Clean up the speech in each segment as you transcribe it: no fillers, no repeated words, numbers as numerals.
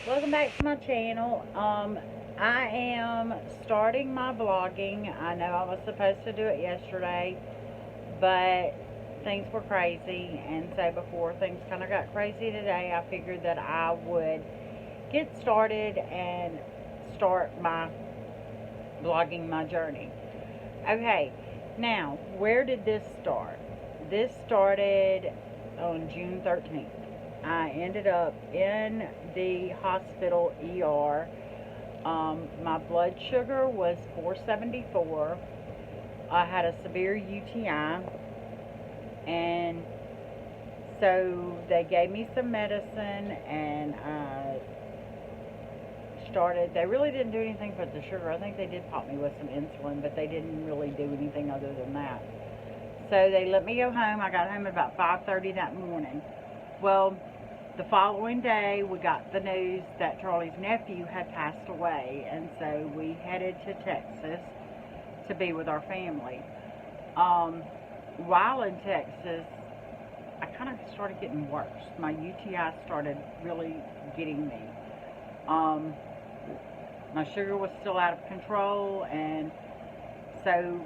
Welcome back to my channel. I am starting my vlogging. I know I was supposed to do it yesterday, but things were crazy, and so before things kind of got crazy today, I figured that I would get started and start my vlogging my journey. Okay, now where did this start? This started on June 13th. I ended up in the hospital ER. My blood sugar was 474. I had a severe UTI, and so they gave me some medicine, and I started. They really didn't do anything for the sugar. I think they did pop me with some insulin, but they didn't really do anything other than that. So they let me go home. I got home at about 5:30 that morning. Well, the following day, we got the news that Charlie's nephew had passed away, and so we headed to Texas to be with our family. While in Texas, I kind of started getting worse. My UTI started really getting me. Um, my sugar was still out of control, and so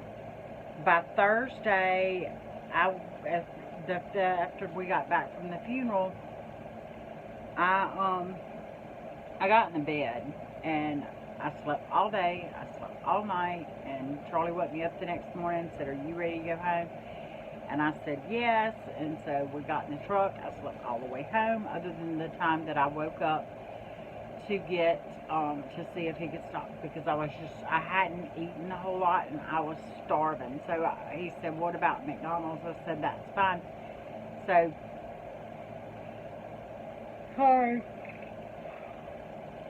by Thursday, after we got back from the funeral, I got in the bed and I slept all day, I slept all night, and Charlie woke me up the next morning and said, "Are you ready to go home?" And I said yes, and so we got in the truck. I slept all the way home, other than the time that I woke up to get to see if he could stop, because I hadn't eaten a whole lot and I was starving. So he said, "What about McDonald's?" I said, "That's fine." So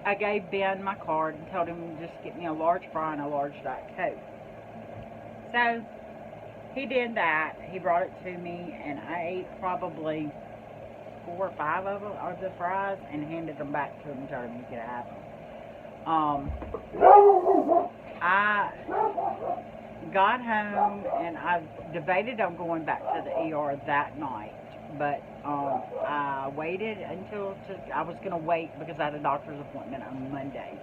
I gave Ben my card and told him to just get me a large fry and a large Diet Coke. So he did that. He brought it to me, and I ate probably 4 or 5 of the fries and handed them back to him and told him he could have them. I got home and I debated on going back to the ER that night, but I waited until I was going to wait because I had a doctor's appointment on Monday,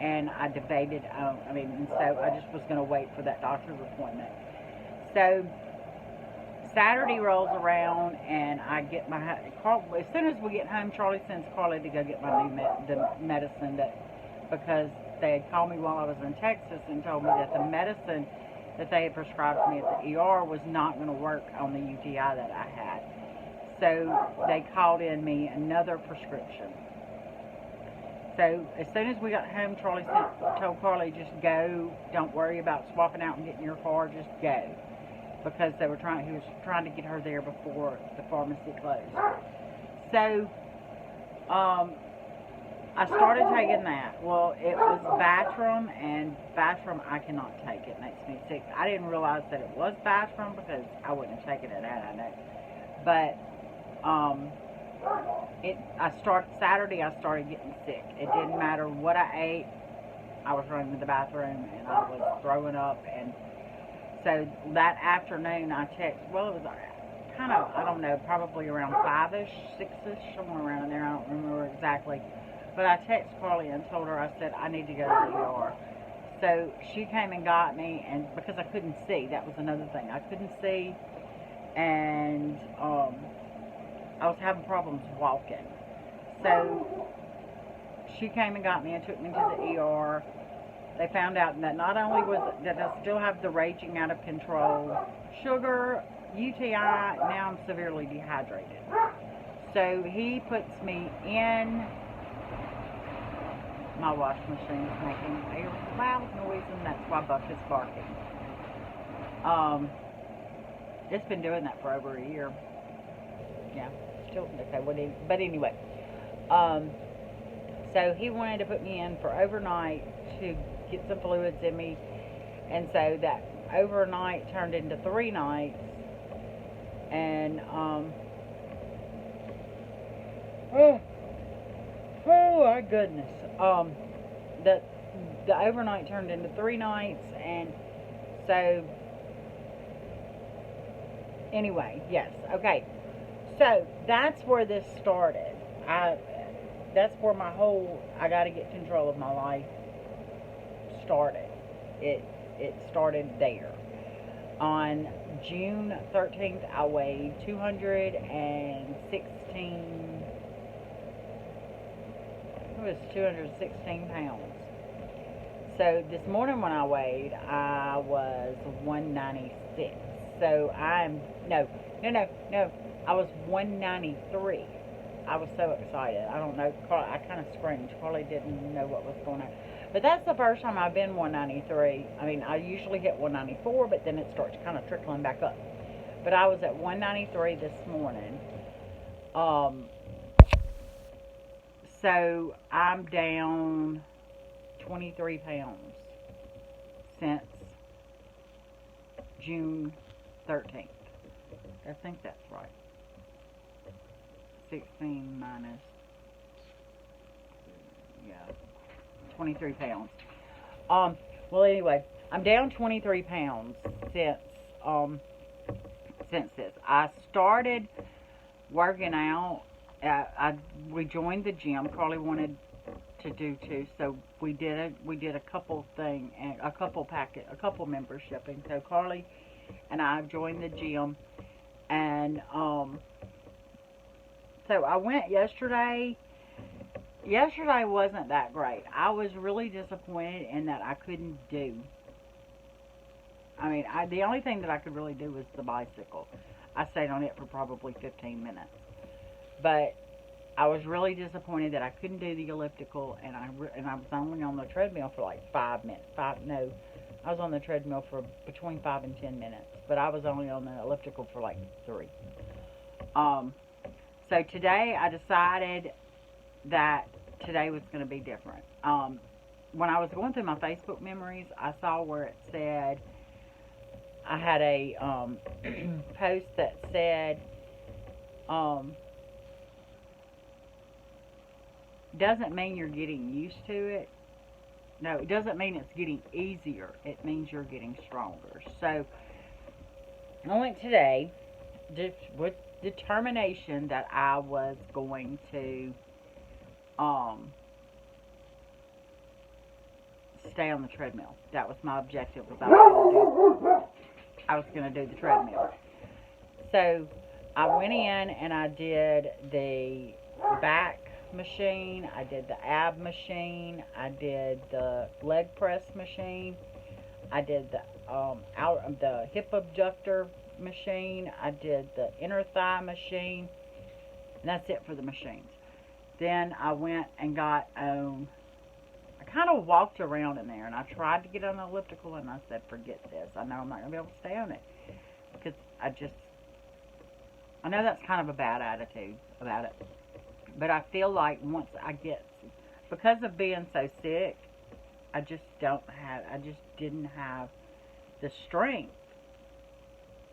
and I debated. So I just was going to wait for that doctor's appointment. So Saturday rolls around, and I get as soon as we get home, Charlie sends Carly to go get my the medicine because they had called me while I was in Texas and told me that the medicine that they had prescribed to me at the ER was not going to work on the UTI that I had. So they called in me another prescription. So as soon as we got home, Charlie told Carly, "Just go. Don't worry about swapping out and getting your car. Just go." Because he was trying to get her there before the pharmacy closed. So I started taking that. Well, it was Batrum, and Batrum I cannot take. It makes me sick. I didn't realize that it was Batrum because I wouldn't have taken it had I known. But Saturday I started getting sick. It didn't matter what I ate. I was running to the bathroom and I was throwing up, and so that afternoon I texted, well, it was kind of, I don't know, probably around 5-ish, 6-ish, somewhere around there, I don't remember exactly. But I texted Carly and told her, I said, "I need to go to the ER." So she came and got me, and because I couldn't see, that was another thing. I couldn't see, and I was having problems walking. So she came and got me and took me to the ER. They found out that not only was it that I still have the raging out of control sugar, UTI, now I'm severely dehydrated. So he puts me in. My wash machine is making a loud noise, and that's why Buck is barking. It's been doing that for over a year. Yeah, still okay. But anyway, so he wanted to put me in for overnight to get some fluids in me, and so that overnight turned into 3 nights, and oh my goodness, the overnight turned into 3 nights, and so anyway, yes, okay, so that's where this started. that's where my whole I got to get control of my life started. It it started there. On June 13th, I weighed 216. It was 216 pounds. So this morning when I weighed, I was 196. So I'm no. I was 193. I was so excited. I don't know. I kind of screamed. Carly didn't know what was going on. But that's the first time I've been 193. I mean, I usually hit 194, but then it starts kind of trickling back up. But I was at 193 this morning. Um, so I'm down 23 pounds since June 13th. I think that's right. 16 minus, yeah, 23 pounds. Well, anyway, I'm down 23 pounds um, since this. I started working out. We joined the gym. Carly wanted to do too, so we did a couple thing and a couple membership, and so Carly and I joined the gym, and so I went yesterday. Yesterday wasn't that great. I was really disappointed in that I couldn't do. I mean, the only thing that I could really do was the bicycle. I stayed on it for probably 15 minutes. But I was really disappointed that I couldn't do the elliptical, and I was only on the treadmill for like 5 minutes. I was on the treadmill for between 5 and 10 minutes, but I was only on the elliptical for like 3. So today I decided that today was going to be different. When I was going through my Facebook memories, I saw where it said, I had a post that said, doesn't mean you're getting used to it. No, it doesn't mean it's getting easier. It means you're getting stronger. So I went today with determination that I was going to stay on the treadmill. That was my objective. I was going to do the treadmill. So I went in and I did the back machine, I did the ab machine, I did the leg press machine, I did the hip abductor machine, I did the inner thigh machine, and that's it for the machines. Then I went and got I kind of walked around in there, and I tried to get on the elliptical, and I said, forget this. I know I'm not going to be able to stay on it, because I know that's kind of a bad attitude about it, but I feel like once because of being so sick, I just didn't have the strength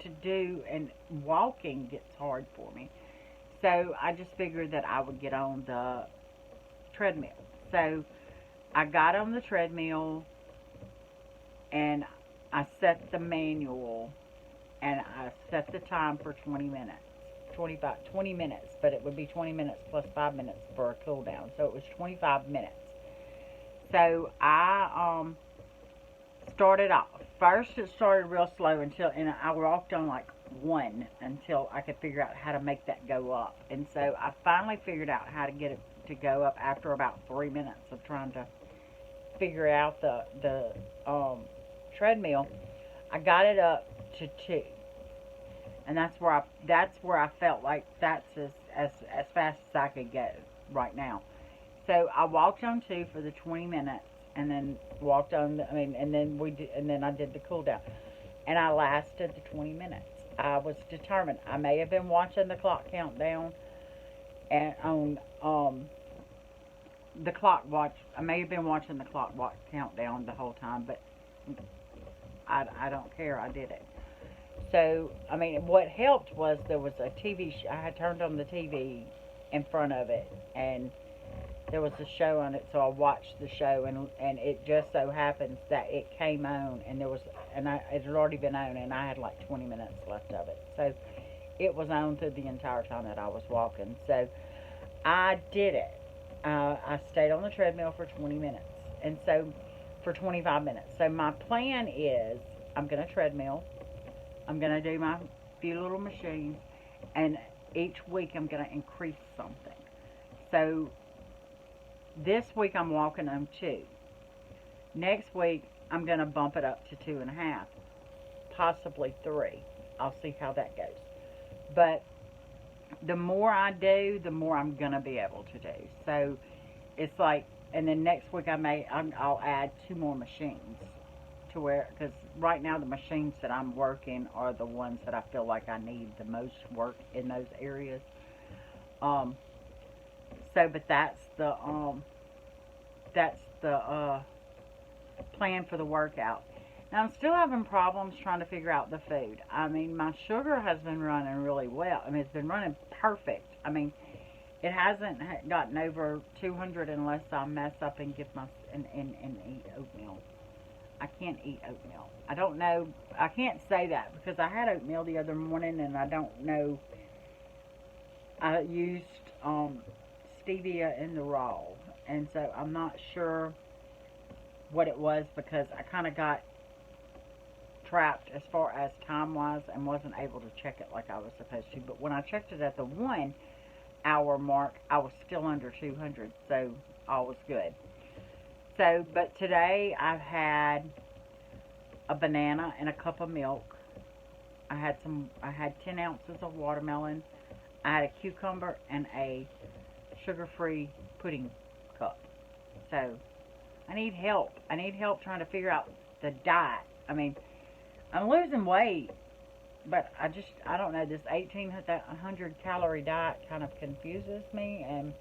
to do, and walking gets hard for me. So I just figured that I would get on the treadmill. So I got on the treadmill, and I set the manual, and I set the time for 20 minutes. 20 minutes, but it would be 20 minutes plus 5 minutes for a cool down. So it was 25 minutes. So I started off. First it started real slow and I walked on like 1 until I could figure out how to make that go up. And so I finally figured out how to get it to go up after about 3 minutes of trying to figure out the treadmill. I got it up to 2. And that's where I felt like that's as fast as I could go right now. So I walked on 2 for the 20 minutes, and then walked on. And then I did the cool down, and I lasted the 20 minutes. I was determined. I may have been watching the clock countdown, and on the clock watch. I may have been watching the clock watch countdown the whole time, but I don't care. I did it. So, I mean, what helped was there was a TV I had turned on the TV in front of it, and there was a show on it, so I watched the show, and it just so happens that it came on, and it had already been on, and I had like 20 minutes left of it. So, it was on through the entire time that I was walking. So, I did it. I stayed on the treadmill for 20 minutes. And so, for 25 minutes. So, my plan is I'm going to treadmill. I'm going to do my few little machines. And each week I'm going to increase something. So, this week I'm walking on 2. Next week I'm going to bump it up to 2.5. Possibly 3. I'll see how that goes. But the more I do, the more I'm going to be able to do. So, it's like, and then next week I'll add 2 more machines to where, because right now the machines that I'm working are the ones that I feel like I need the most work in those areas. So, but that's the plan for the workout. Now, I'm still having problems trying to figure out the food. I mean, my sugar has been running really well. I mean, it's been running perfect. I mean, it hasn't gotten over 200 unless I mess up and give and eat oatmeal. I can't eat oatmeal. I don't know. I can't say that because I had oatmeal the other morning and I don't know. I used stevia in the raw, and so I'm not sure what it was because I kind of got trapped as far as time-wise and wasn't able to check it like I was supposed to. But when I checked it at the 1 hour mark, I was still under 200, so all was good. So, but today I've had a banana and a cup of milk. I had 10 ounces of watermelon. I had a cucumber and a sugar-free pudding cup. So, I need help. I need help trying to figure out the diet. I mean, I'm losing weight, but I don't know, this 1,800 calorie diet kind of confuses me, and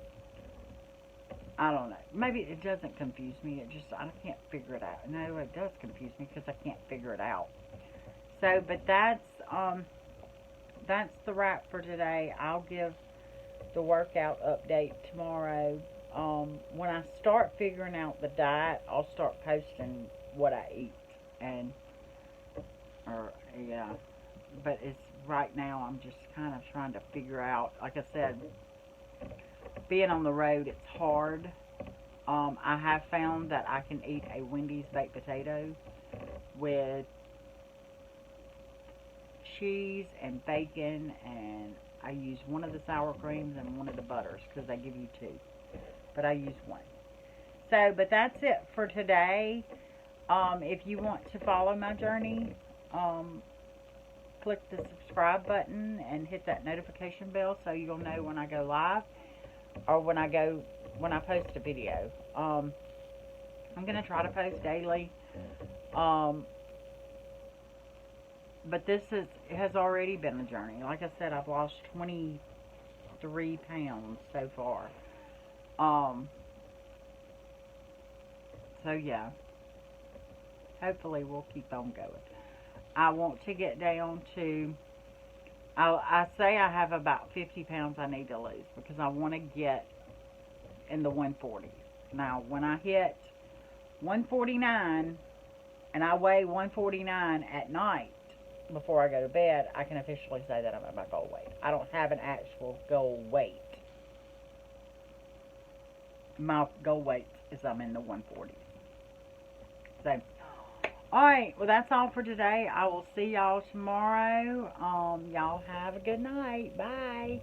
I don't know. Maybe it doesn't confuse me. I can't figure it out. No, it does confuse me because I can't figure it out. So, but that's the wrap for today. I'll give the workout update tomorrow. When I start figuring out the diet, I'll start posting what I eat. But it's right now I'm just kind of trying to figure out, like I said, being on the road, it's hard. I have found that I can eat a Wendy's baked potato with cheese and bacon, and I use one of the sour creams and one of the butters because they give you 2. But I use 1. So, but that's it for today. If you want to follow my journey, click the subscribe button and hit that notification bell so you'll know when I go live or when I post a video. I'm going to try to post daily. But this has already been a journey. Like I said, I've lost 23 pounds so far. So yeah. Hopefully we'll keep on going. I want to get down to, I say I have about 50 pounds I need to lose because I want to get in the 140s. Now, when I hit 149 and I weigh 149 at night before I go to bed, I can officially say that I'm at my goal weight. I don't have an actual goal weight. My goal weight is I'm in the 140s. So, alright, well that's all for today. I will see y'all tomorrow. Y'all have a good night. Bye.